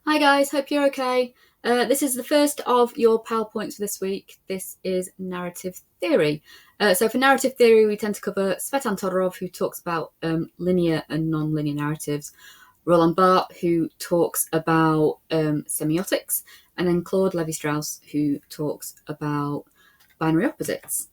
Hi guys, hope you're okay. This is the first of your PowerPoints for this week. This is narrative theory. So for narrative theory, we tend to cover Svetan Todorov, who talks about linear and non-linear narratives, Roland Barthes, who talks about semiotics, and then Claude Lévi-Strauss, who talks about binary opposites.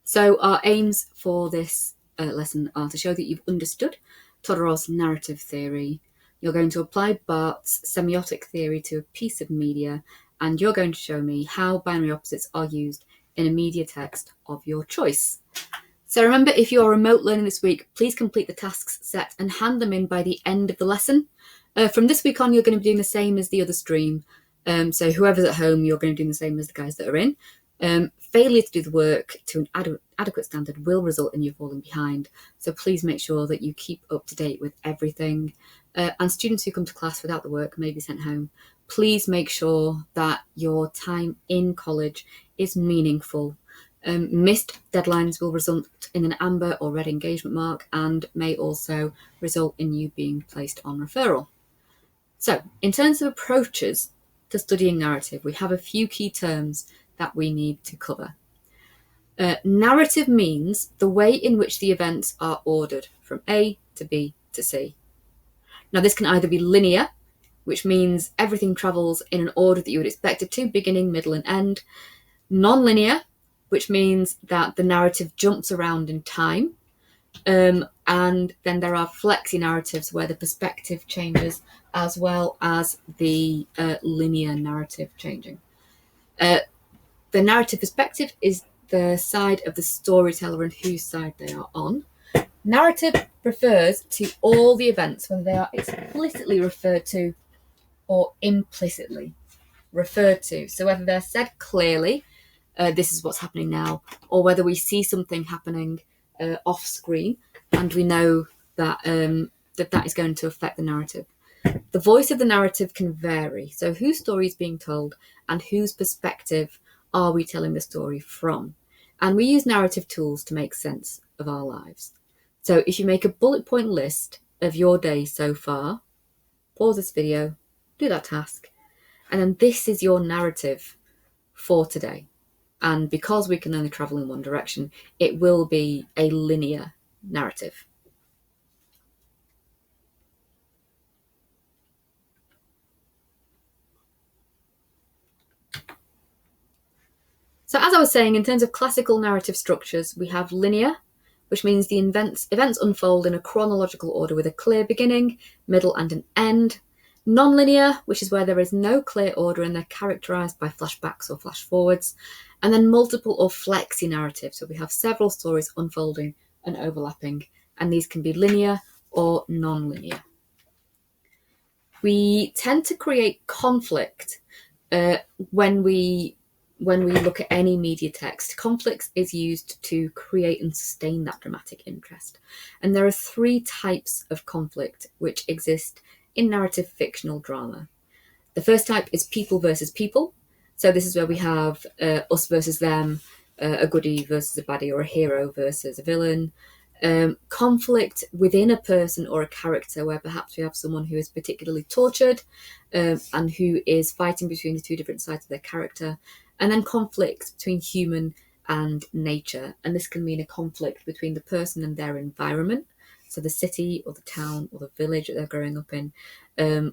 So our aims for this lesson are to show that you've understood Todorov's narrative theory. You're going to apply Barth's semiotic theory to a piece of media, and you're going to show me how binary opposites are used in a media text of your choice. So remember, if you are remote learning this week, please complete the tasks set and hand them in by the end of the lesson. From this week on, you're going to be doing the same as the other stream. So whoever's at home, you're going to be doing the same as the guys that are in. Failure to do the work to an adequate standard will result in you falling behind. So please make sure that you keep up to date with everything. And students who come to class without the work may be sent home. Please make sure that your time in college is meaningful. Missed deadlines will result in an amber or red engagement mark and may also result in you being placed on referral. So, in terms of approaches to studying narrative, we have a few key terms that we need to cover. Narrative means the way in which the events are ordered from A to B to C. Now, this can either be linear, which means everything travels in an order that you would expect it to, beginning, middle, and end. Non-linear, which means that the narrative jumps around in time. And then there are flexi narratives where the perspective changes as well as the linear narrative changing. The narrative perspective is the side of the storyteller and whose side they are on. Narrative refers to all the events, whether they are explicitly referred to or implicitly referred to. So whether they're said clearly, this is what's happening now, or whether we see something happening off screen and we know that that is going to affect the narrative. The voice of the narrative can vary. So whose story is being told and whose perspective are we telling the story from? And we use narrative tools to make sense of our lives. So if you make a bullet point list of your day so far, pause this video, do that task, and then this is your narrative for today. And because we can only travel in one direction, it will be a linear narrative. So as I was saying, in terms of classical narrative structures, we have linear, which means the events unfold in a chronological order with a clear beginning, middle, and an end. Non-linear, which is where there is no clear order and they're characterized by flashbacks or flash forwards. And then multiple or flexi narratives. So we have several stories unfolding and overlapping, and these can be linear or non-linear. We tend to create conflict when we look at any media text. Conflict is used to create and sustain that dramatic interest. And there are three types of conflict which exist in narrative fictional drama. The first type is people versus people. So this is where we have us versus them, a goodie versus a baddie, or a hero versus a villain. Conflict within a person or a character, where perhaps we have someone who is particularly tortured and who is fighting between the two different sides of their character. And then conflict between human and nature. And this can mean a conflict between the person and their environment, so the city or the town or the village that they're growing up in,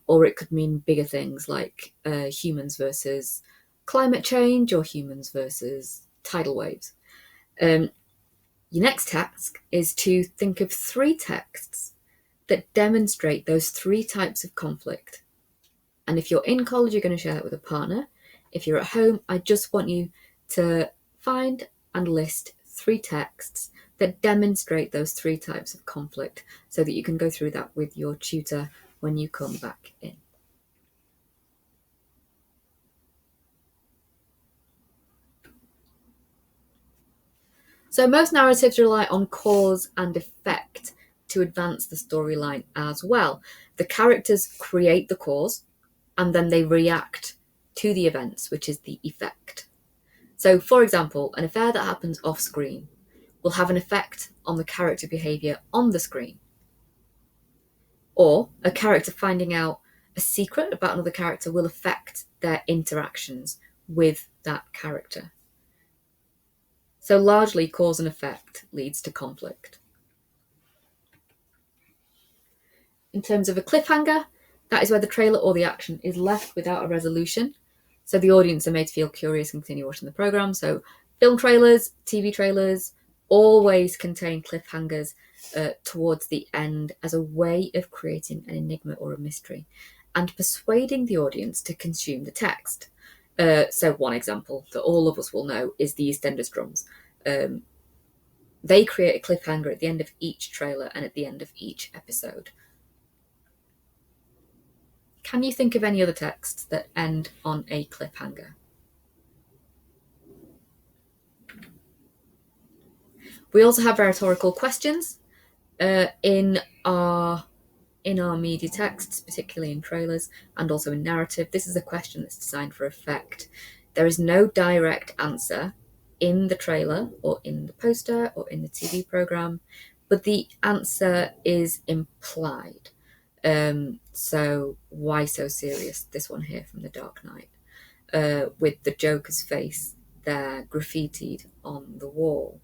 or it could mean bigger things like humans versus climate change or humans versus tidal waves. Your next task is to think of three texts that demonstrate those three types of conflict. And if you're in college, you're going to share that with a partner. If you're at home, I just want you to find and list three texts that demonstrate those three types of conflict so that you can go through that with your tutor when you come back in. So most narratives rely on cause and effect to advance the storyline as well. The characters create the cause and then they react to the events, which is the effect. So, for example, an affair that happens off screen will have an effect on the character behaviour on the screen. Or a character finding out a secret about another character will affect their interactions with that character. So largely cause and effect leads to conflict. In terms of a cliffhanger, that is where the trailer or the action is left without a resolution. So the audience are made to feel curious and continue watching the programme. So film trailers, TV trailers always contain cliffhangers towards the end as a way of creating an enigma or a mystery and persuading the audience to consume the text. So one example that all of us will know is the EastEnders drums. They create a cliffhanger at the end of each trailer and at the end of each episode. Can you think of any other texts that end on a cliffhanger? We also have rhetorical questions in our media texts, particularly in trailers and also in narrative. This is a question that's designed for effect. There is no direct answer in the trailer or in the poster or in the TV programme, but the answer is implied. So why so serious? This one here from The Dark Knight, with the Joker's face there graffitied on the wall.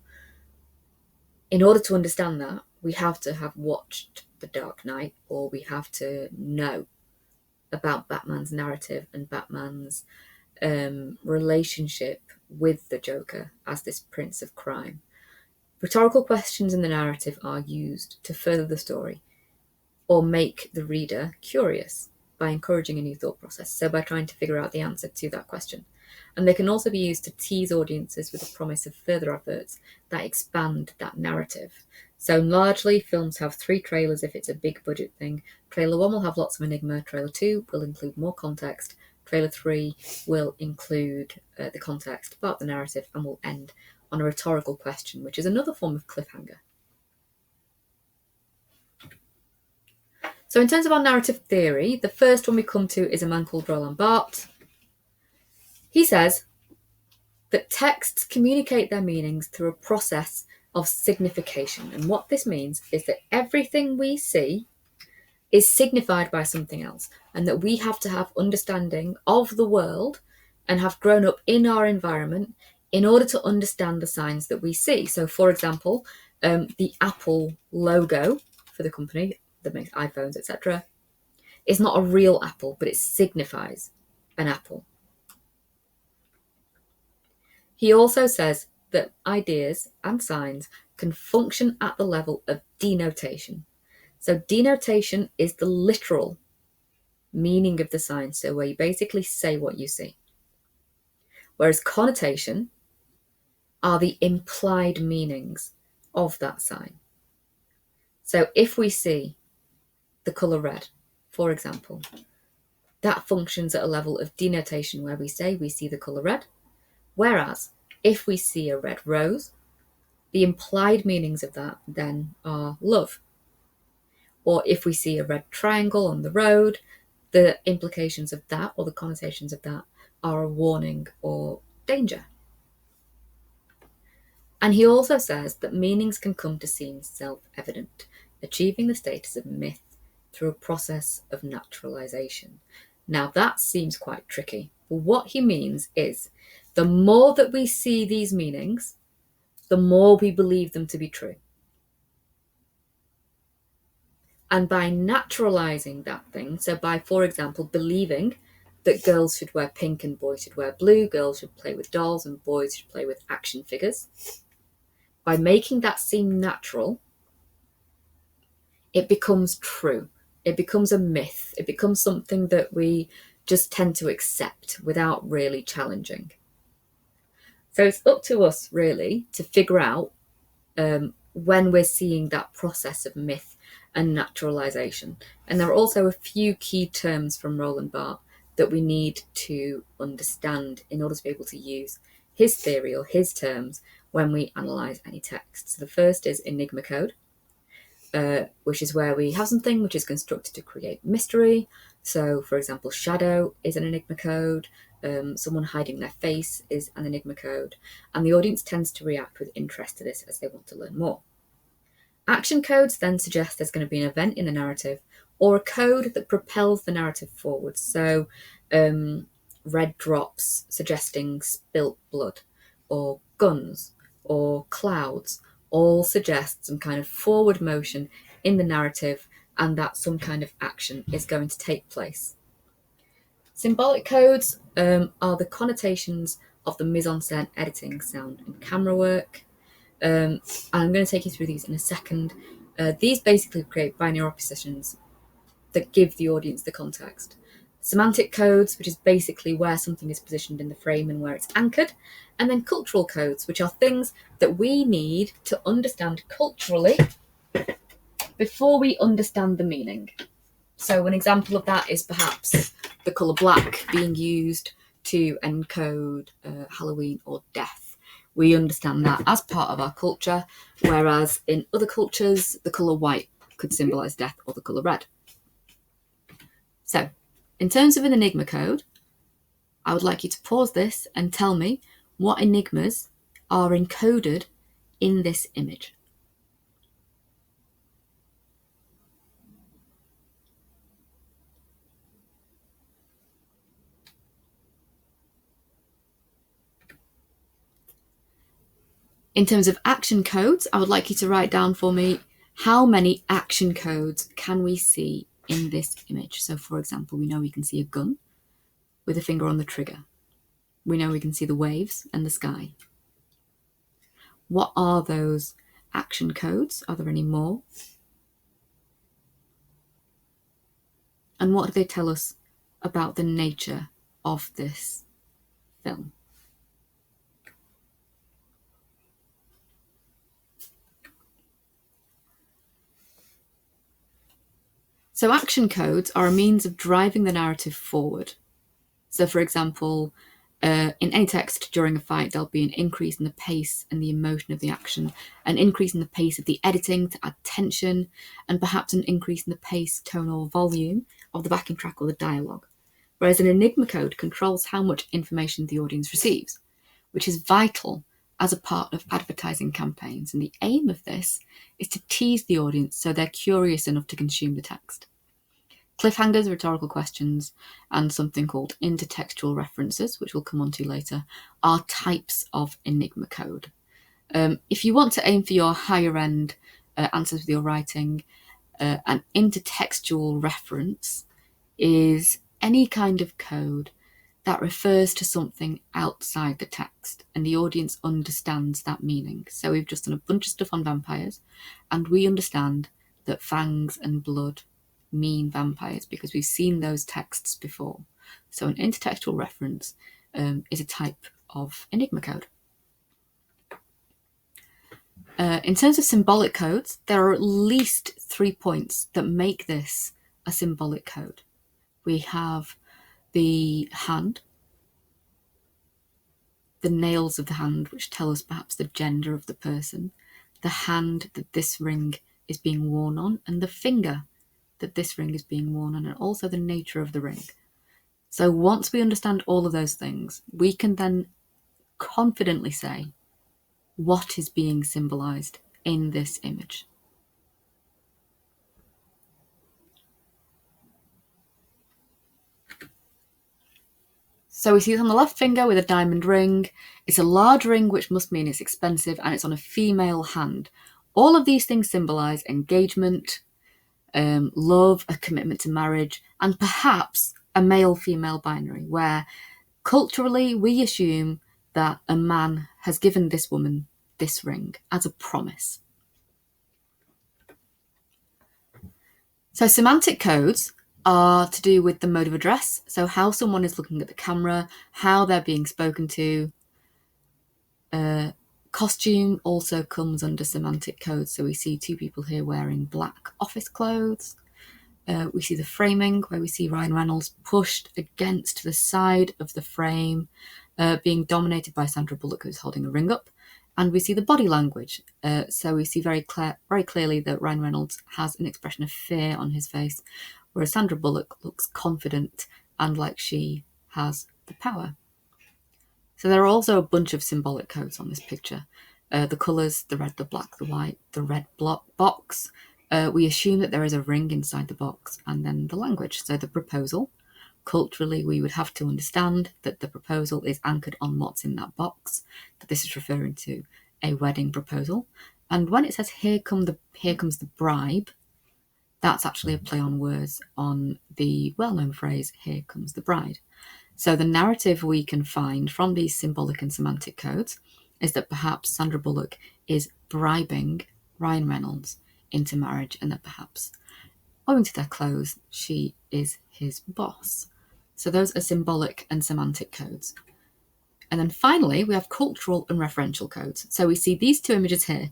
In order to understand that, we have to have watched The Dark Knight, or we have to know about Batman's narrative and Batman's relationship with the Joker as this prince of crime. Rhetorical questions in the narrative are used to further the story or make the reader curious by encouraging a new thought process, so by trying to figure out the answer to that question. And they can also be used to tease audiences with the promise of further adverts that expand that narrative. So largely, films have 3 trailers if it's a big budget thing. Trailer 1 will have lots of enigma, trailer 2 will include more context, trailer 3 will include the context about the narrative and will end on a rhetorical question, which is another form of cliffhanger. So in terms of our narrative theory, the first one we come to is a man called Roland Barthes. He says that texts communicate their meanings through a process of signification. And what this means is that everything we see is signified by something else, and that we have to have understanding of the world and have grown up in our environment in order to understand the signs that we see. So, for example, the Apple logo for the company that makes iPhones, etc., is not a real apple, but it signifies an apple. He also says that ideas and signs can function at the level of denotation. So denotation is the literal meaning of the sign, so where you basically say what you see. Whereas connotation are the implied meanings of that sign. So if we see the colour red, for example, that functions at a level of denotation where we say we see the colour red. Whereas if we see a red rose, the implied meanings of that then are love. Or if we see a red triangle on the road, the implications of that or the connotations of that are a warning or danger. And he also says that meanings can come to seem self-evident, achieving the status of myth through a process of naturalization. Now that seems quite tricky, but what he means is the more that we see these meanings, the more we believe them to be true. And by naturalizing that thing, so by, for example, believing that girls should wear pink and boys should wear blue, girls should play with dolls and boys should play with action figures, by making that seem natural, it becomes true. It becomes a myth. It becomes something that we just tend to accept without really challenging. So it's up to us, really, to figure out when we're seeing that process of myth and naturalization. And there are also a few key terms from Roland Barthes that we need to understand in order to be able to use his theory or his terms when we analyse any text. So the first is enigma code, which is where we have something which is constructed to create mystery. So, for example, shadow is an enigma code, someone hiding their face is an enigma code, and the audience tends to react with interest to this as they want to learn more. Action codes then suggest there's going to be an event in the narrative or a code that propels the narrative forward. So red drops suggesting spilt blood, or guns, or clouds, all suggest some kind of forward motion in the narrative and that some kind of action is going to take place. Symbolic codes are the connotations of the mise-en-scène, editing, sound and camera work. And I'm going to take you through these in a second. These basically create binary oppositions that give the audience the context. Semantic codes, which is basically where something is positioned in the frame and where it's anchored. And then cultural codes, which are things that we need to understand culturally before we understand the meaning. So an example of that is perhaps the colour black being used to encode Halloween or death. We understand that as part of our culture, whereas in other cultures, the colour white could symbolise death or the colour red. So, in terms of an enigma code, I would like you to pause this and tell me what enigmas are encoded in this image. In terms of action codes, I would like you to write down for me how many action codes can we see in this image. So for example, we know we can see a gun with a finger on the trigger. We know we can see the waves and the sky. What are those action codes? Are there any more? And what do they tell us about the nature of this film? So action codes are a means of driving the narrative forward. So for example, in any text during a fight, there'll be an increase in the pace and the emotion of the action, an increase in the pace of the editing to add tension, and perhaps an increase in the pace, tone or volume of the backing track or the dialogue. Whereas an enigma code controls how much information the audience receives, which is vital as a part of advertising campaigns. And the aim of this is to tease the audience so they're curious enough to consume the text. Cliffhangers, rhetorical questions, and something called intertextual references, which we'll come on to later, are types of enigma code. If you want to aim for your higher end answers with your writing, an intertextual reference is any kind of code that refers to something outside the text and the audience understands that meaning. So we've just done a bunch of stuff on vampires and we understand that fangs and blood mean vampires because we've seen those texts before. So an intertextual reference is a type of enigma code. In terms of symbolic codes, there are at least 3 points that make this a symbolic code. We have the hand, the nails of the hand, which tell us perhaps the gender of the person, the hand that this ring is being worn on, and the finger that this ring is being worn on, and also the nature of the ring. So once we understand all of those things, we can then confidently say what is being symbolized in this image. So we see it on the left finger with a diamond ring. It's a large ring, which must mean it's expensive, and it's on a female hand. All of these things symbolize engagement, love, a commitment to marriage, and perhaps a male-female binary, where culturally we assume that a man has given this woman this ring as a promise. So semantic codes are to do with the mode of address, so how someone is looking at the camera, how they're being spoken to. Costume also comes under semantic codes, so we see two people here wearing black office clothes. We see the framing, where we see Ryan Reynolds pushed against the side of the frame, being dominated by Sandra Bullock, who's holding a ring up. And we see the body language. So we see very clearly that Ryan Reynolds has an expression of fear on his face, whereas Sandra Bullock looks confident and like she has the power. So there are also a bunch of symbolic codes on this picture. The colours, the red, the black, the white, the red box, we assume that there is a ring inside the box, and then the language. So the proposal. Culturally, we would have to understand that the proposal is anchored on what's in that box, that this is referring to a wedding proposal. And when it says here comes the bribe, that's actually a play on words on the well-known phrase, here comes the bride. So the narrative we can find from these symbolic and semantic codes is that perhaps Sandra Bullock is bribing Ryan Reynolds into marriage, and that perhaps, owing to their clothes, she is his boss. So those are symbolic and semantic codes. And then finally, we have cultural and referential codes. So we see these two images here,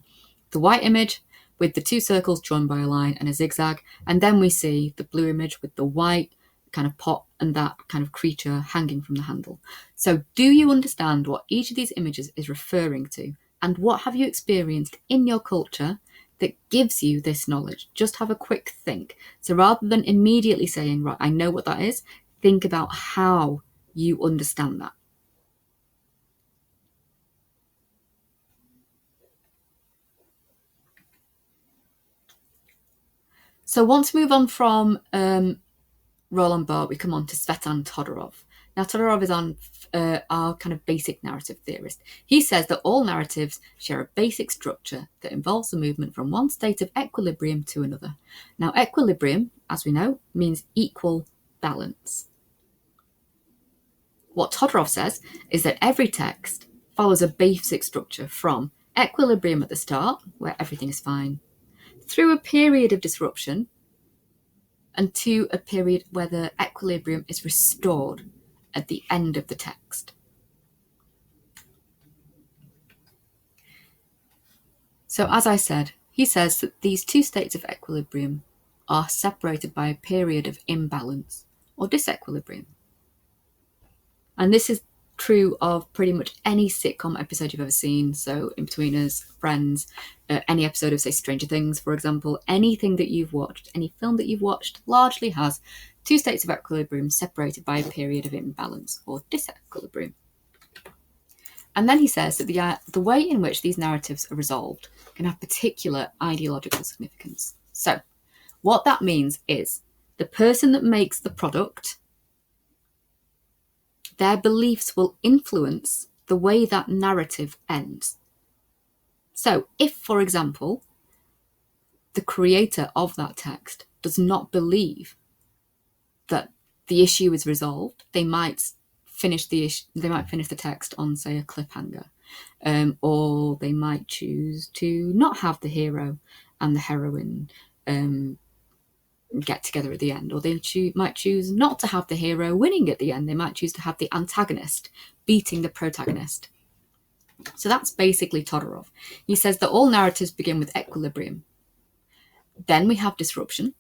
the white image with the two circles joined by a line and a zigzag. And then we see the blue image with the white kind of pot and that kind of creature hanging from the handle. So do you understand what each of these images is referring to? And what have you experienced in your culture that gives you this knowledge? Just have a quick think. So rather than immediately saying, right, I know what that is, think about how you understand that. So once we move on from Roland Barthes, we come on to Svetan Todorov. Now, Todorov is our kind of basic narrative theorist. He says that all narratives share a basic structure that involves the movement from one state of equilibrium to another. Now, equilibrium, as we know, means equal balance. What Todorov says is that every text follows a basic structure from equilibrium at the start, where everything is fine, through a period of disruption, and to a period where the equilibrium is restored at the end of the text. So as I said, he says that these two states of equilibrium are separated by a period of imbalance or disequilibrium. And this is true of pretty much any sitcom episode you've ever seen. So In-Betweeners, Friends, any episode of, say, Stranger Things, for example, anything that you've watched, any film that you've watched largely has two states of equilibrium separated by a period of imbalance or disequilibrium. And then he says that the way in which these narratives are resolved can have particular ideological significance. So what that means is the person that makes the product, their beliefs will influence the way that narrative ends. So if, for example, the creator of that text does not believe that the issue is resolved, they might finish the text on, say, a cliffhanger, or they might choose to not have the hero and the heroine get together at the end, or they might choose not to have the hero winning at the end. They might choose to have the antagonist beating the protagonist. So that's basically Todorov. He says that all narratives begin with equilibrium. Then we have disruption,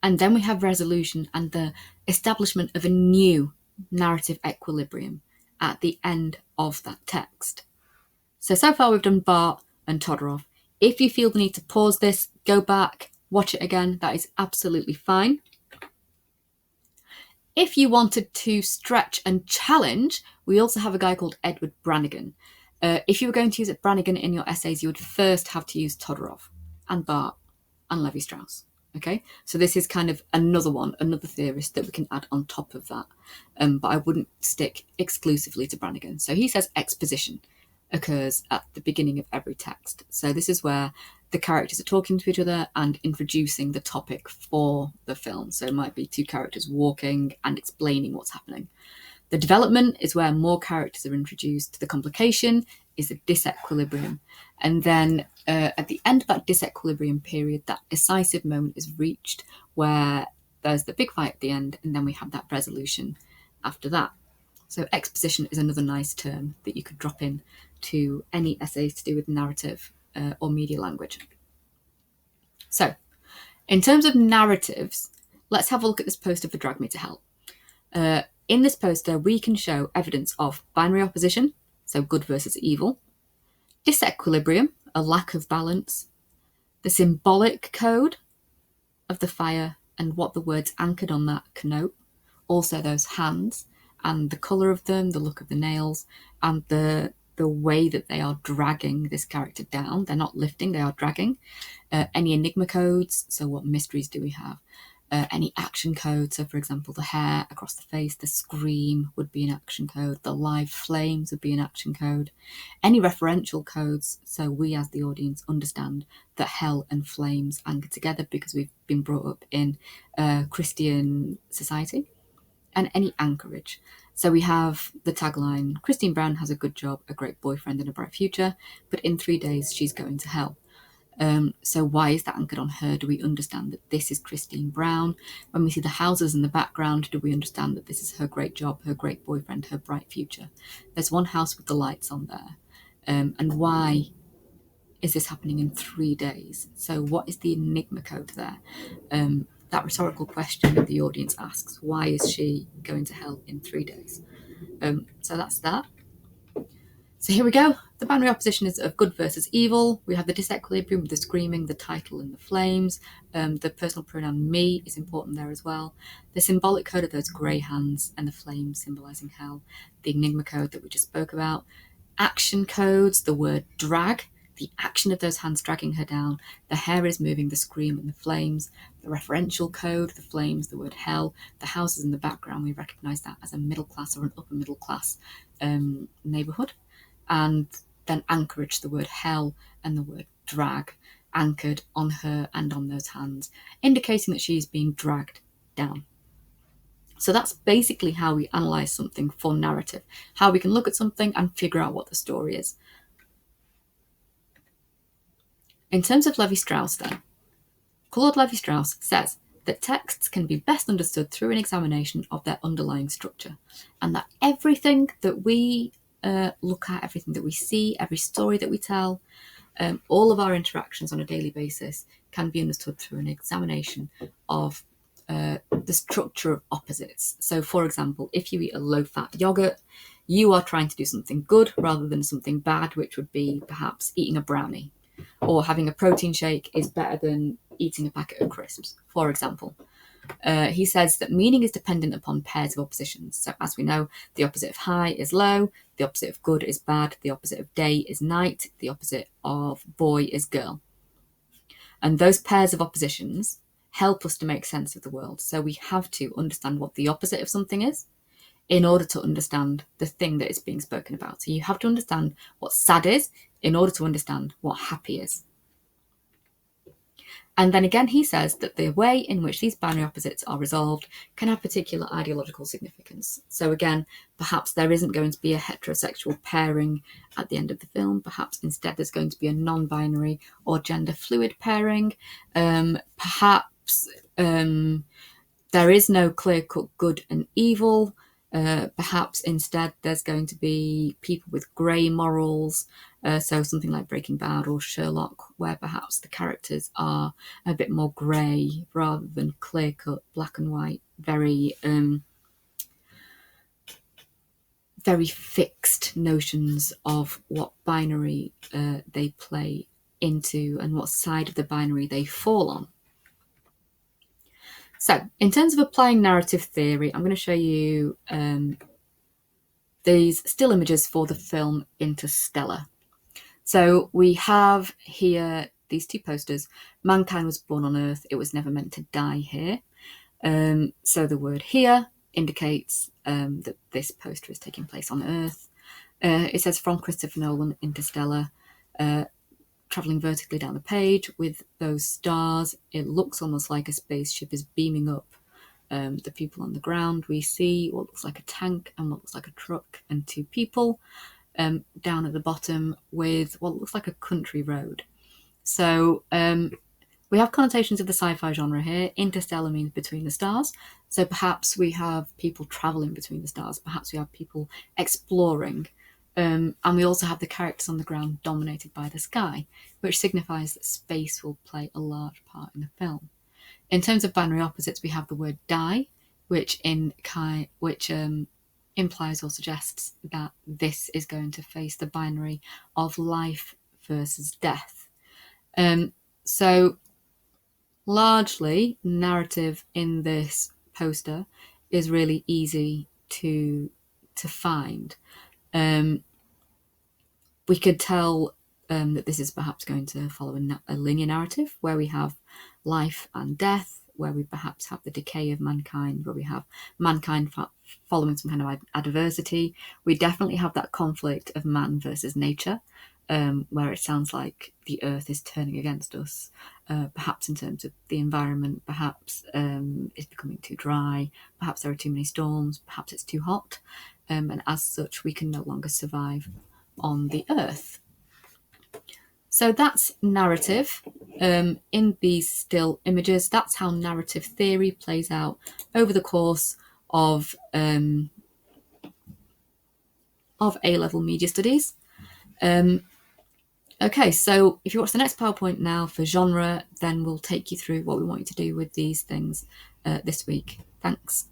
and then we have resolution and the establishment of a new narrative equilibrium at the end of that text. So far we've done Barthes and Todorov. If you feel the need to pause this, go back, watch it again, that is absolutely fine. If you wanted to stretch and challenge, we also have a guy called Edward Brannigan. If you were going to use Brannigan in your essays, you would first have to use Todorov and Barthes and Levi-Strauss. Okay, so this is kind of another theorist that we can add on top of that. But I wouldn't stick exclusively to Brannigan. So he says exposition occurs at the beginning of every text. So this is where the characters are talking to each other and introducing the topic for the film. So it might be two characters walking and explaining what's happening. The development is where more characters are introduced. The complication is a disequilibrium. And then at the end of that disequilibrium period, that decisive moment is reached where there's the big fight at the end, and then we have that resolution after that. So exposition is another nice term that you could drop in to any essays to do with narrative or media language. So in terms of narratives, let's have a look at this poster for Drag Me to Hell. In this poster, we can show evidence of binary opposition, so good versus evil, disequilibrium, a lack of balance, the symbolic code of the fire and what the words anchored on that connote, also those hands and the colour of them, the look of the nails, and the the way that they are dragging this character down. They're not lifting, they are dragging. Any enigma codes, so what mysteries do we have? Any action codes, so for example, the hair across the face, the scream would be an action code, the live flames would be an action code. Any referential codes, so we as the audience understand that hell and flames anchor together because we've been brought up in Christian society. And any anchorage. So we have the tagline, Christine Brown has a good job, a great boyfriend and a bright future, but in 3 days she's going to hell. So why is that anchored on her? Do we understand that this is Christine Brown? When we see the houses in the background, do we understand that this is her great job, her great boyfriend, her bright future? There's one house with the lights on there. And why is this happening in 3 days? So what is the enigma code there? That rhetorical question that the audience asks, why is she going to hell in 3 days? So that's that. So here we go. The binary opposition is of good versus evil. We have the disequilibrium with the screaming, the title and the flames. The personal pronoun me is important there as well. The symbolic code of those grey hands and the flames symbolising hell. The enigma code that we just spoke about. Action codes, the word drag, the action of those hands dragging her down. The hair is moving, the scream and the flames. The referential code, the flames, the word hell. The houses in the background, we recognise that as a middle class or an upper middle class neighbourhood. And then anchorage, the word hell and the word drag, anchored on her and on those hands, indicating that she's being dragged down. So that's basically how we analyse something for narrative, how we can look at something and figure out what the story is. In terms of Levi-Strauss then, Claude Levi-Strauss says that texts can be best understood through an examination of their underlying structure, and that everything that we look at, everything that we see, every story that we tell, all of our interactions on a daily basis can be understood through an examination of the structure of opposites. So, for example, if you eat a low-fat yogurt, you are trying to do something good rather than something bad, which would be perhaps eating a brownie. Or having a protein shake is better than eating a packet of crisps, for example. He says that meaning is dependent upon pairs of oppositions. So as we know, the opposite of high is low, the opposite of good is bad, the opposite of day is night, the opposite of boy is girl. And those pairs of oppositions help us to make sense of the world. So we have to understand what the opposite of something is in order to understand the thing that is being spoken about. So you have to understand what sad is in order to understand what happy is. And then again, he says that the way in which these binary opposites are resolved can have particular ideological significance. So again, perhaps there isn't going to be a heterosexual pairing at the end of the film. Perhaps instead there's going to be a non-binary or gender fluid pairing. Perhaps there is no clear-cut good and evil. Perhaps instead there's going to be people with grey morals, so something like Breaking Bad or Sherlock, where perhaps the characters are a bit more grey rather than clear-cut, black and white, very fixed notions of what binary they play into and what side of the binary they fall on. So, in terms of applying narrative theory, I'm going to show you these still images for the film Interstellar. So we have here these two posters. Mankind was born on Earth. It was never meant to die here. So the word here indicates that this poster is taking place on Earth. It says from Christopher Nolan, Interstellar. Travelling vertically down the page with those stars. It looks almost like a spaceship is beaming up the people on the ground. We see what looks like a tank and what looks like a truck and two people down at the bottom with what looks like a country road. So we have connotations of the sci-fi genre here. Interstellar means between the stars. So perhaps we have people travelling between the stars. Perhaps we have people exploring. And we also have the characters on the ground dominated by the sky, which signifies that space will play a large part in the film. In terms of binary opposites, we have the word die, which implies or suggests that this is going to face the binary of life versus death. So largely, narrative in this poster is really easy to find. We could tell that this is perhaps going to follow a linear narrative where we have life and death, where we perhaps have the decay of mankind, where we have mankind following some kind of adversity. We definitely have that conflict of man versus nature, where it sounds like the earth is turning against us, perhaps in terms of the environment, perhaps it's becoming too dry, perhaps there are too many storms, perhaps it's too hot, and as such we can no longer survive on the earth. So that's narrative in these still images. That's how narrative theory plays out over the course of A-level media studies. Okay, so if you watch the next PowerPoint now for genre, then we'll take you through what we want you to do with these things this week. Thanks.